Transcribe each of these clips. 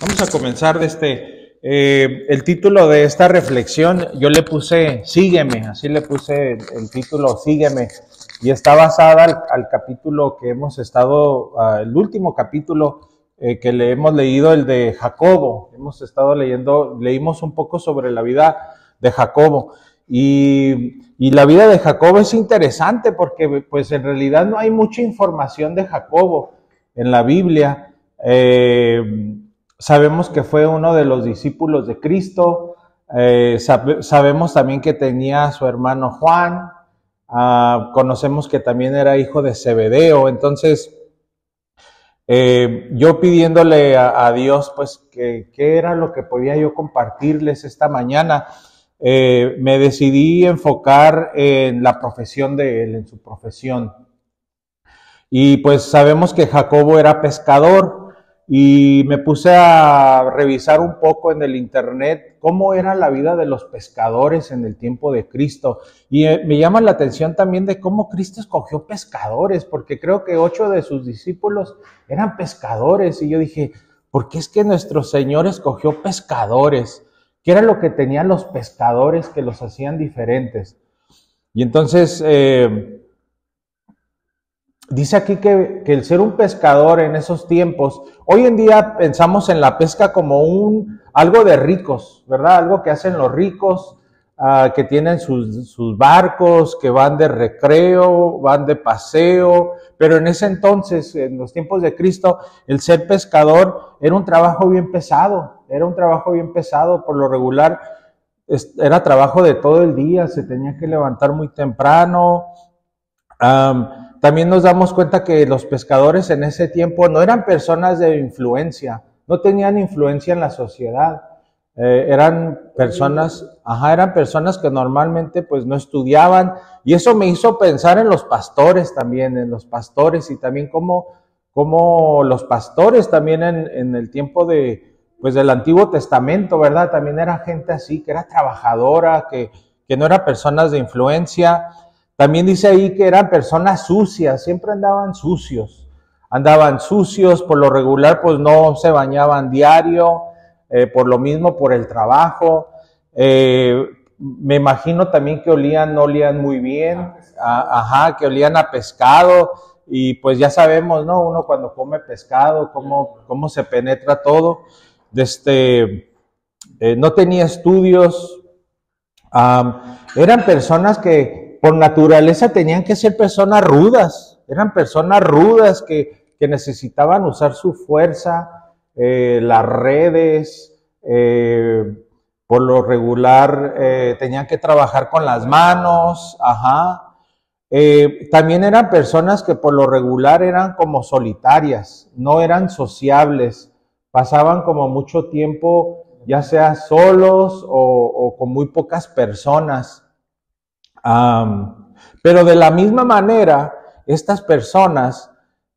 Vamos a comenzar el título de esta reflexión. Yo le puse Sígueme, así le puse el título, Sígueme, y está basada al capítulo que hemos estado, el último capítulo que le hemos leído, el de Jacobo. Hemos estado leímos un poco sobre la vida de Jacobo, y la vida de Jacobo es interesante porque pues en realidad no hay mucha información de Jacobo en la Biblia. Sabemos que fue uno de los discípulos de Cristo. Sabemos también que tenía a su hermano Juan. Conocemos que también era hijo de Zebedeo. Entonces, yo pidiéndole a Dios, pues, qué era lo que podía yo compartirles esta mañana, me decidí enfocar en la profesión de él, en su profesión. Y pues sabemos que Jacobo era pescador. Y me puse a revisar un poco en el internet cómo era la vida de los pescadores en el tiempo de Cristo. Y me llama la atención también de cómo Cristo escogió pescadores, porque creo que 8 de sus discípulos eran pescadores. Y yo dije, ¿por qué es que nuestro Señor escogió pescadores? ¿Qué era lo que tenían los pescadores que los hacían diferentes? Y entonces dice aquí que el ser un pescador en esos tiempos, hoy en día pensamos en la pesca como algo de ricos, ¿verdad? Algo que hacen los ricos, que tienen sus barcos, que van de recreo, van de paseo, pero en ese entonces, en los tiempos de Cristo, el ser pescador era un trabajo bien pesado, por lo regular era trabajo de todo el día, se tenía que levantar muy temprano. También nos damos cuenta que los pescadores en ese tiempo no eran personas de influencia, no tenían influencia en la sociedad. Eran personas que normalmente pues no estudiaban, y eso me hizo pensar en los pastores también, y también como los pastores también en el tiempo del Antiguo Testamento, ¿verdad? También era gente así, que era trabajadora, que no era personas de influencia. También dice ahí que eran personas sucias, siempre andaban sucios, por lo regular pues no se bañaban diario, por lo mismo, por el trabajo. Me imagino también que no olían muy bien, que olían a pescado, y pues ya sabemos, ¿no? Uno cuando come pescado, cómo se penetra todo. No tenía estudios. Eran personas que por naturaleza tenían que ser personas rudas, eran personas rudas que necesitaban usar su fuerza, las redes, por lo regular tenían que trabajar con las manos, también eran personas que por lo regular eran como solitarias, no eran sociables, pasaban como mucho tiempo ya sea solos o con muy pocas personas. Pero de la misma manera, estas personas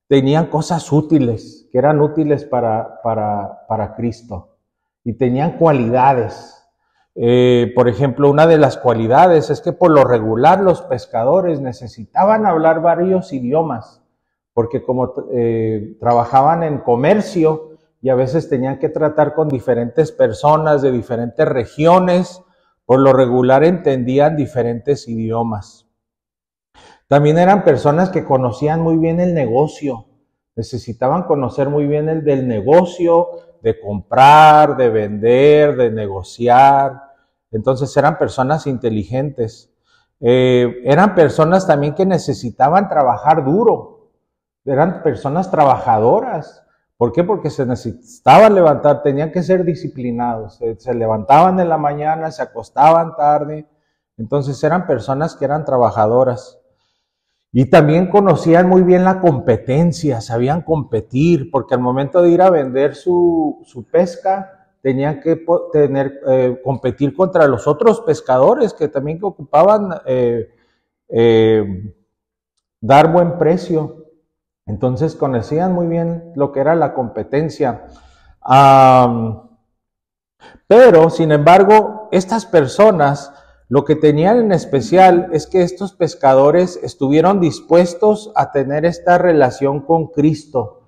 tenían cosas útiles, que eran útiles para Cristo, y tenían cualidades. Por ejemplo, una de las cualidades es que por lo regular los pescadores necesitaban hablar varios idiomas, porque como trabajaban en comercio y a veces tenían que tratar con diferentes personas de diferentes regiones, por lo regular entendían diferentes idiomas. También eran personas que conocían muy bien el negocio. Necesitaban conocer muy bien el del negocio, de comprar, de vender, de negociar. Entonces eran personas inteligentes. Eran personas también que necesitaban trabajar duro. Eran personas trabajadoras. ¿Por qué? Porque se necesitaban levantar, tenían que ser disciplinados. Se levantaban en la mañana, se acostaban tarde. Entonces eran personas que eran trabajadoras. Y también conocían muy bien la competencia, sabían competir, porque al momento de ir a vender su pesca, tenían que competir contra los otros pescadores que también ocupaban dar buen precio. Entonces conocían muy bien lo que era la competencia. Pero, sin embargo, estas personas, lo que tenían en especial es que estos pescadores estuvieron dispuestos a tener esta relación con Cristo.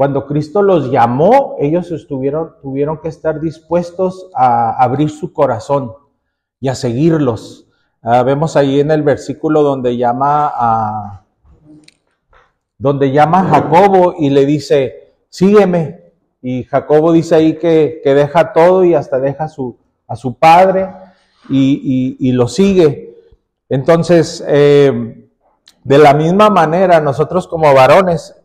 cuando Cristo los llamó, ellos tuvieron que estar dispuestos a abrir su corazón y a seguirlos. Vemos ahí en el versículo donde llama a Jacobo y le dice, sígueme. Y Jacobo dice ahí que deja todo y hasta deja a su padre y lo sigue. Entonces, de la misma manera, nosotros como varones,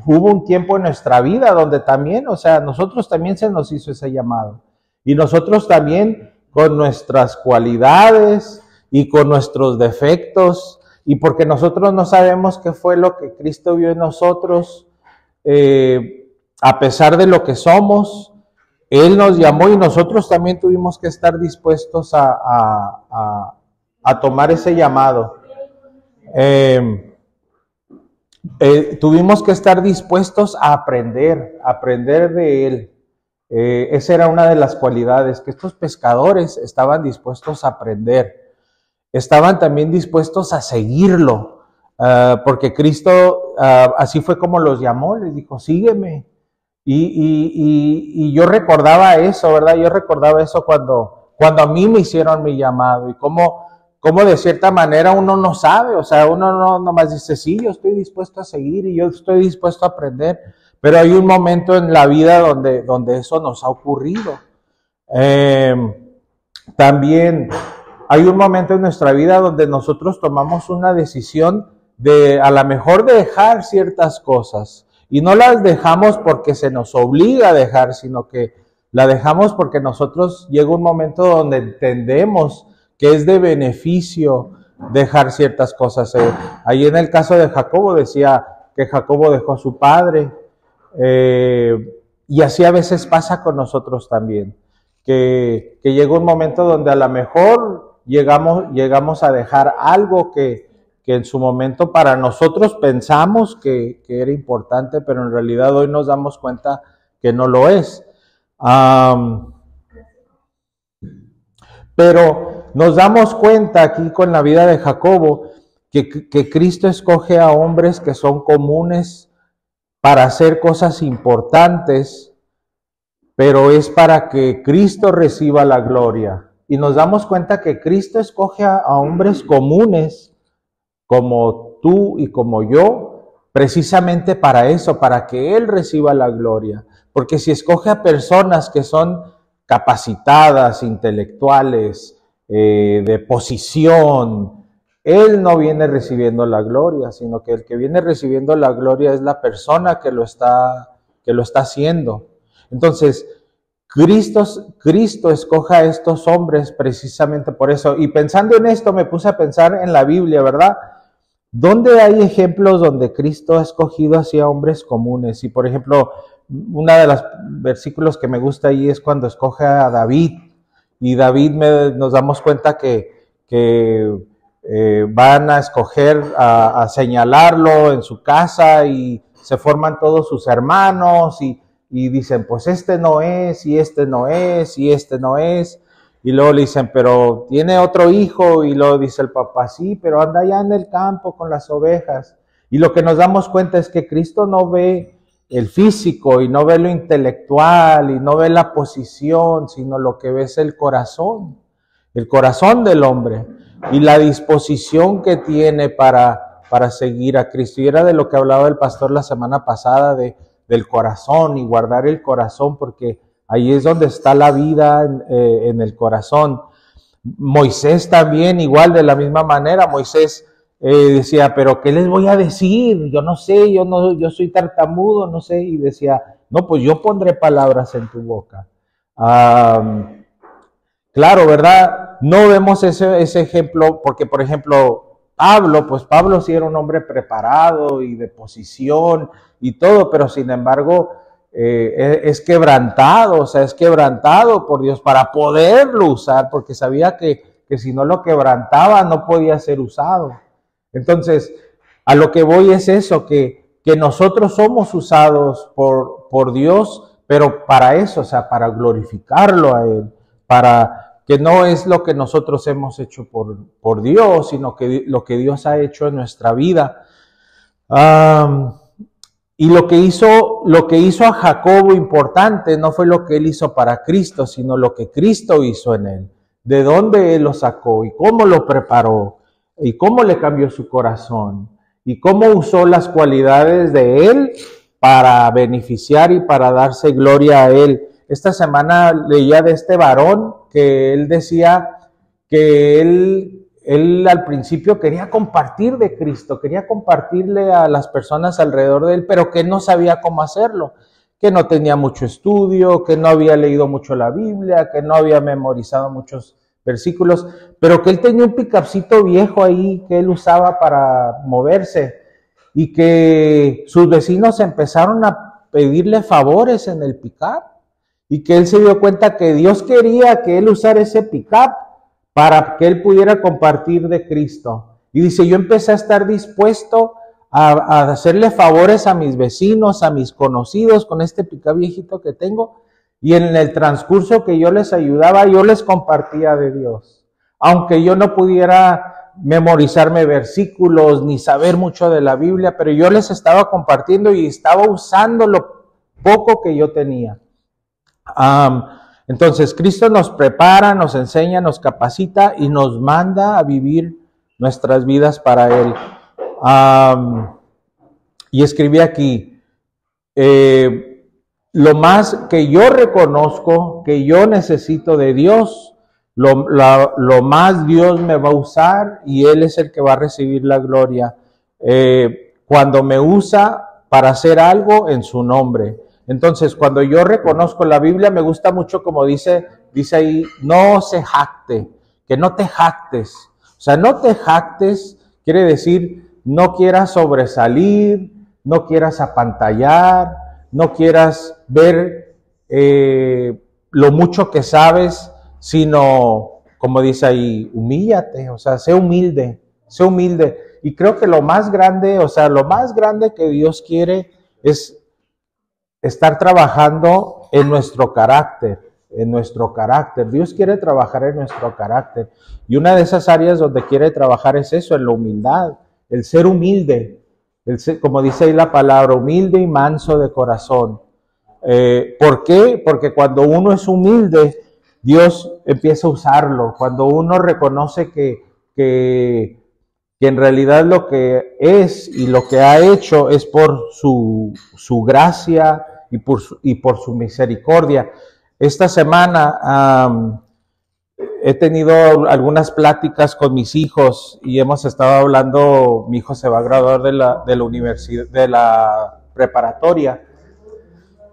hubo un tiempo en nuestra vida donde también, o sea, nosotros también se nos hizo ese llamado. Y nosotros también, con nuestras cualidades y con nuestros defectos, y porque nosotros no sabemos qué fue lo que Cristo vio en nosotros, a pesar de lo que somos, Él nos llamó y nosotros también tuvimos que estar dispuestos a tomar ese llamado. Tuvimos que estar dispuestos a aprender de Él. Esa era una de las cualidades, que estos pescadores estaban dispuestos a aprender. Estaban también dispuestos a seguirlo, porque Cristo así fue como los llamó, les dijo, sígueme. Y yo recordaba eso, ¿verdad? Yo recordaba eso cuando a mí me hicieron mi llamado y cómo de cierta manera uno no sabe, o sea, uno no nomás dice, sí, yo estoy dispuesto a seguir y yo estoy dispuesto a aprender, pero hay un momento en la vida donde eso nos ha ocurrido. También hay un momento en nuestra vida donde nosotros tomamos una decisión de a lo mejor dejar ciertas cosas y no las dejamos porque se nos obliga a dejar, sino que la dejamos porque nosotros llega un momento donde entendemos que es de beneficio dejar ciertas cosas. Ahí en el caso de Jacobo decía que Jacobo dejó a su padre, y así a veces pasa con nosotros también, que llega un momento donde a lo mejor llegamos a dejar algo que en su momento para nosotros pensamos que era importante, pero en realidad hoy nos damos cuenta que no lo es. Pero nos damos cuenta aquí con la vida de Jacobo que Cristo escoge a hombres que son comunes para hacer cosas importantes, pero es para que Cristo reciba la gloria. Y nos damos cuenta que Cristo escoge a hombres comunes como tú y como yo, precisamente para eso, para que Él reciba la gloria. Porque si escoge a personas que son capacitadas, intelectuales, de posición, Él no viene recibiendo la gloria, sino que el que viene recibiendo la gloria es la persona que lo está haciendo. Entonces, Cristo escoja a estos hombres precisamente por eso. Y pensando en esto, me puse a pensar en la Biblia, ¿verdad? ¿Dónde hay ejemplos donde Cristo ha escogido así a hombres comunes? Y por ejemplo, uno de los versículos que me gusta ahí es cuando escoge a David. Y David nos damos cuenta que van a escoger, a señalarlo en su casa y se forman todos sus hermanos y dicen, pues este no es, y este no es, y este no es. Y luego le dicen, pero tiene otro hijo, y luego dice el papá, sí, pero anda allá en el campo con las ovejas. Y lo que nos damos cuenta es que Cristo no ve el físico y no ve lo intelectual y no ve la posición, sino lo que ve es el corazón del hombre y la disposición que tiene para seguir a Cristo. Y era de lo que hablaba el pastor la semana pasada, del corazón y guardar el corazón, porque ahí es donde está la vida en el corazón. Moisés también, igual de la misma manera, Moisés decía, pero ¿qué les voy a decir? Yo no sé, yo soy tartamudo, no sé, y decía, no, pues yo pondré palabras en tu boca. Claro, ¿verdad? No vemos ese ejemplo, porque por ejemplo, Pablo sí era un hombre preparado y de posición y todo, pero sin embargo, es quebrantado, o sea, es quebrantado por Dios para poderlo usar, porque sabía que si no lo quebrantaba no podía ser usado. Entonces, a lo que voy es eso, que nosotros somos usados por Dios, pero para eso, o sea, para glorificarlo a Él, para que no es lo que nosotros hemos hecho por Dios, sino que lo que Dios ha hecho en nuestra vida. Y lo que hizo a Jacobo importante no fue lo que él hizo para Cristo, sino lo que Cristo hizo en él. De dónde él lo sacó y cómo lo preparó y cómo le cambió su corazón y cómo usó las cualidades de él para beneficiar y para darse gloria a él. Esta semana leía de este varón que él decía que él al principio quería compartir de Cristo, quería compartirle a las personas alrededor de él, pero que no sabía cómo hacerlo, que no tenía mucho estudio, que no había leído mucho la Biblia, que no había memorizado muchos versículos, pero que él tenía un picapcito viejo ahí que él usaba para moverse y que sus vecinos empezaron a pedirle favores en el pickup y que él se dio cuenta que Dios quería que él usara ese pickup para que él pudiera compartir de Cristo. Y dice, yo empecé a estar dispuesto a hacerle favores a mis vecinos, a mis conocidos con este pickup viejito que tengo, y en el transcurso que yo les ayudaba, yo les compartía de Dios. Aunque yo no pudiera memorizarme versículos ni saber mucho de la Biblia, pero yo les estaba compartiendo y estaba usando lo poco que yo tenía. Entonces, Cristo nos prepara, nos enseña, nos capacita y nos manda a vivir nuestras vidas para Él. Y escribí aquí, lo más que yo reconozco que yo necesito de Dios, lo más Dios me va a usar y Él es el que va a recibir la gloria. Cuando me usa para hacer algo en su nombre. Entonces, cuando yo reconozco la Biblia, me gusta mucho como dice ahí, no se jacte, que no te jactes. O sea, no te jactes quiere decir no quieras sobresalir, no quieras apantallar, no quieras ver lo mucho que sabes, sino, como dice ahí, humíllate, o sea, sé humilde, sé humilde. Y creo que lo más grande, o sea, lo más grande que Dios quiere es estar trabajando en nuestro carácter, Dios quiere trabajar en nuestro carácter. Y una de esas áreas donde quiere trabajar es eso, en la humildad, el ser humilde, como dice ahí la palabra, humilde y manso de corazón. ¿Por qué? Porque cuando uno es humilde, Dios empieza a usarlo. Cuando uno reconoce que en realidad lo que es y lo que ha hecho es por su gracia y por su misericordia. Esta semana he tenido algunas pláticas con mis hijos y hemos estado hablando, mi hijo se va a graduar de la universidad, de la preparatoria,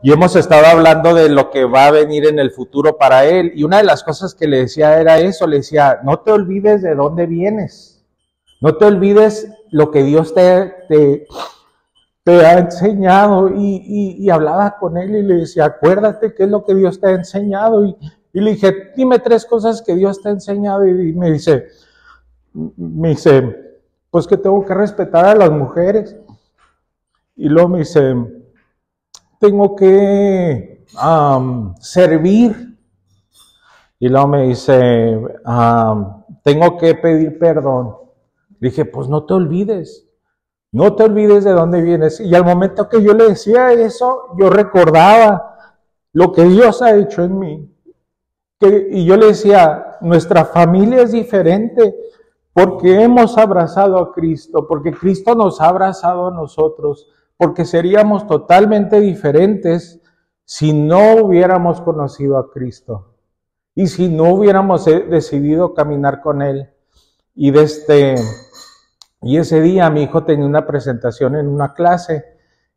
y hemos estado hablando de lo que va a venir en el futuro para él, y una de las cosas que le decía era eso, le decía, no te olvides de dónde vienes, no te olvides lo que Dios te ha enseñado, y hablaba con él y le decía, acuérdate qué es lo que Dios te ha enseñado, y le dije, dime 3 cosas que Dios te ha enseñado, y me dice, pues que tengo que respetar a las mujeres, y luego me dice, tengo que servir, y luego me dice, tengo que pedir perdón. Le dije, pues no te olvides de dónde vienes. Y al momento que yo le decía eso, yo recordaba lo que Dios ha hecho en mí. Y yo le decía, nuestra familia es diferente porque hemos abrazado a Cristo, porque Cristo nos ha abrazado a nosotros, porque seríamos totalmente diferentes si no hubiéramos conocido a Cristo y si no hubiéramos decidido caminar con Él. Y ese día mi hijo tenía una presentación en una clase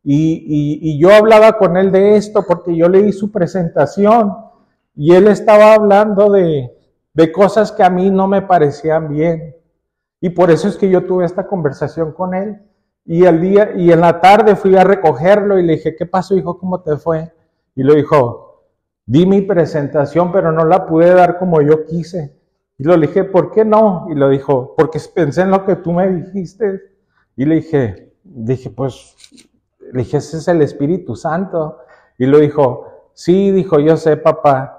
y yo hablaba con él de esto porque yo leí su presentación y él estaba hablando de cosas que a mí no me parecían bien. Y por eso es que yo tuve esta conversación con él. Y en la tarde fui a recogerlo y le dije, ¿qué pasó, hijo? ¿Cómo te fue? Y lo dijo, di mi presentación, pero no la pude dar como yo quise. Y le dije, ¿por qué no? Y lo dijo, porque pensé en lo que tú me dijiste. Y le dije, ese es el Espíritu Santo. Y lo dijo, sí, dijo, yo sé, papá.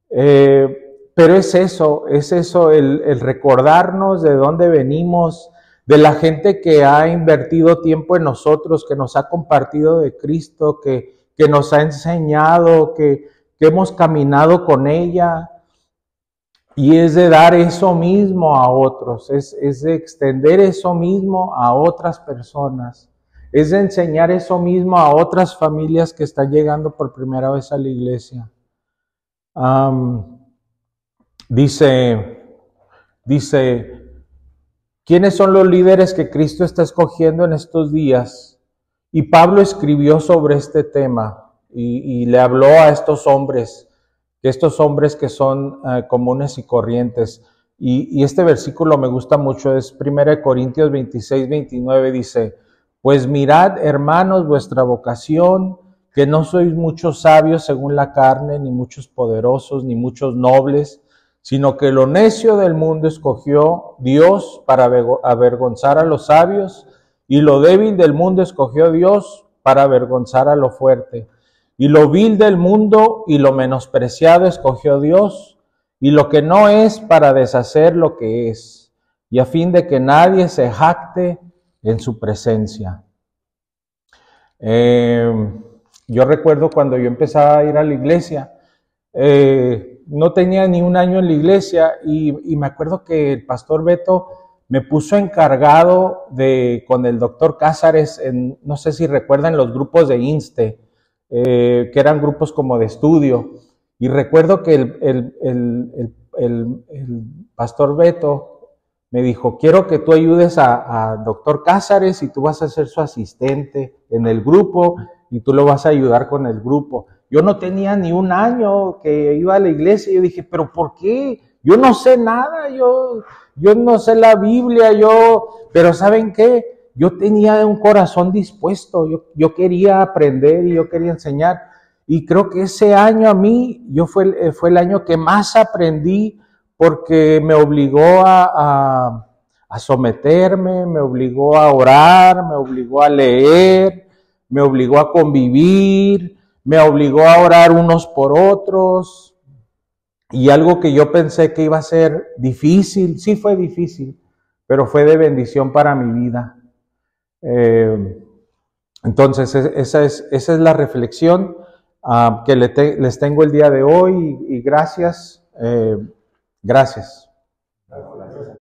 Pero es eso, el recordarnos de dónde venimos, de la gente que ha invertido tiempo en nosotros, que nos ha compartido de Cristo, que nos ha enseñado, que hemos caminado con ella. Y es de dar eso mismo a otros, es de extender eso mismo a otras personas, es de enseñar eso mismo a otras familias que están llegando por primera vez a la iglesia. Dice, ¿quiénes son los líderes que Cristo está escogiendo en estos días? Y Pablo escribió sobre este tema y le habló a estos hombres que son comunes y corrientes. Y este versículo me gusta mucho, es 1 Corintios 26, 29, dice, pues mirad, hermanos, vuestra vocación, que no sois muchos sabios según la carne, ni muchos poderosos, ni muchos nobles, sino que lo necio del mundo escogió Dios para avergonzar a los sabios, y lo débil del mundo escogió Dios para avergonzar a lo fuerte. Y lo vil del mundo y lo menospreciado escogió Dios, y lo que no es para deshacer lo que es, y a fin de que nadie se jacte en su presencia. Yo recuerdo cuando yo empezaba a ir a la iglesia, no tenía ni un año en la iglesia, y me acuerdo que el pastor Beto me puso encargado con el doctor Cázares, no sé si recuerdan los grupos de INSTE, que eran grupos como de estudio, y recuerdo que el pastor Beto me dijo, quiero que tú ayudes a doctor Cázares y tú vas a ser su asistente en el grupo y tú lo vas a ayudar con el grupo. Yo no tenía ni un año que iba a la iglesia y yo dije, pero ¿por qué? Yo no sé nada, yo no sé la Biblia, pero ¿saben qué? Yo tenía un corazón dispuesto, yo quería aprender y yo quería enseñar. Y creo que ese año a mí, fue el año que más aprendí, porque me obligó a someterme, me obligó a orar, me obligó a leer, me obligó a convivir, me obligó a orar unos por otros. Y algo que yo pensé que iba a ser difícil, sí fue difícil, pero fue de bendición para mi vida. Entonces, esa es la reflexión que les tengo el día de hoy, y gracias. Gracias.